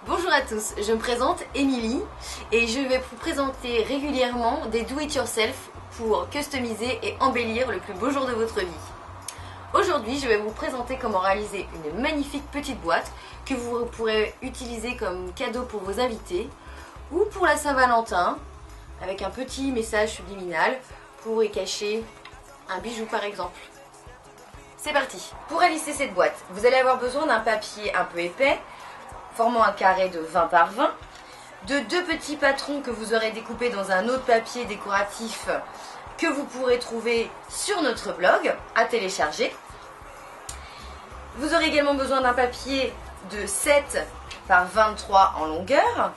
Bonjour à tous, je me présente Émilie et je vais vous présenter régulièrement des do-it-yourself pour customiser et embellir le plus beau jour de votre vie. Aujourd'hui, je vais vous présenter comment réaliser une magnifique petite boîte que vous pourrez utiliser comme cadeau pour vos invités ou pour la Saint-Valentin avec un petit message subliminal pour y cacher un bijou par exemple. C'est parti! Pour réaliser cette boîte, vous allez avoir besoin d'un papier un peu épais formant un carré de 20 par 20, de deux petits patrons que vous aurez découpés dans un autre papier décoratif que vous pourrez trouver sur notre blog à télécharger. Vous aurez également besoin d'un papier de 7 par 23 en longueur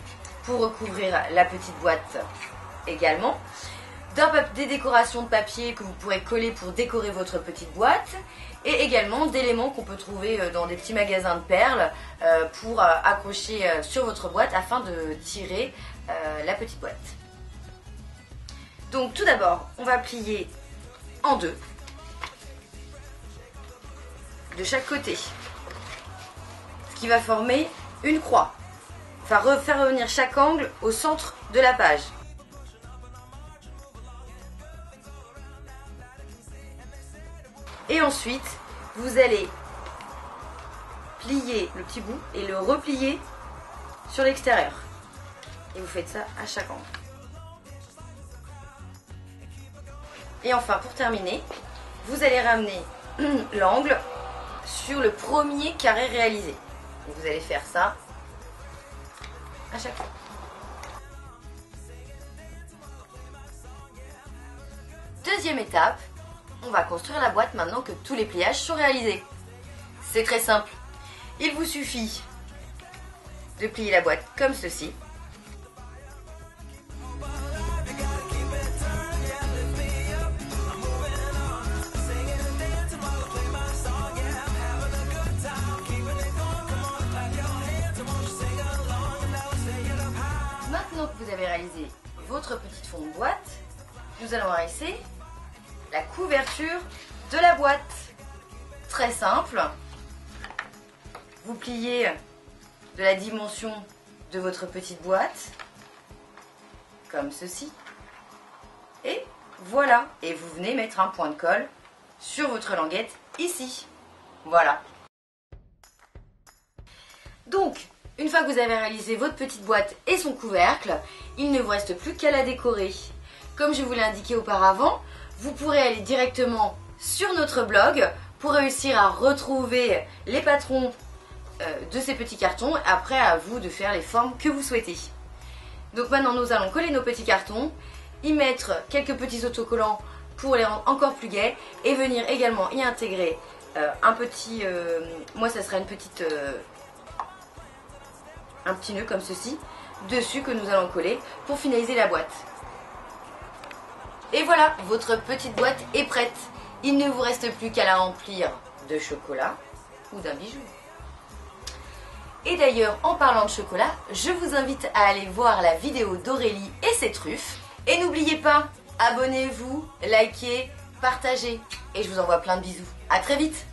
pour recouvrir la petite boîte également. Des décorations de papier que vous pourrez coller pour décorer votre petite boîte et également d'éléments qu'on peut trouver dans des petits magasins de perles pour accrocher sur votre boîte afin de tirer la petite boîte. Donc tout d'abord, on va plier en deux de chaque côté, ce qui va former une croix. Enfin, faire revenir chaque angle au centre de la page. Et ensuite, vous allez plier le petit bout et le replier sur l'extérieur. Et vous faites ça à chaque angle. Et enfin, pour terminer, vous allez ramener l'angle sur le premier carré réalisé. Et vous allez faire ça à chaque fois. Deuxième étape. On va construire la boîte maintenant que tous les pliages sont réalisés. C'est très simple. Il vous suffit de plier la boîte comme ceci. Maintenant que vous avez réalisé votre petite fond de boîte, nous allons réaliser la couverture de la boîte. Très simple. Vous pliez de la dimension de votre petite boîte, comme ceci. Et voilà. Et vous venez mettre un point de colle sur votre languette ici. Voilà. Donc, une fois que vous avez réalisé votre petite boîte et son couvercle, il ne vous reste plus qu'à la décorer. Comme je vous l'ai indiqué auparavant, vous pourrez aller directement sur notre blog pour réussir à retrouver les patrons de ces petits cartons. Après, à vous de faire les formes que vous souhaitez. Donc maintenant, nous allons coller nos petits cartons, y mettre quelques petits autocollants pour les rendre encore plus gais et venir également y intégrer un petit... moi, ça sera un petit nœud comme ceci dessus que nous allons coller pour finaliser la boîte. Et voilà, votre petite boîte est prête. Il ne vous reste plus qu'à la remplir de chocolat ou d'un bijou. Et d'ailleurs, en parlant de chocolat, je vous invite à aller voir la vidéo d'Aurélie et ses truffes. Et n'oubliez pas, abonnez-vous, likez, partagez. Et je vous envoie plein de bisous. À très vite!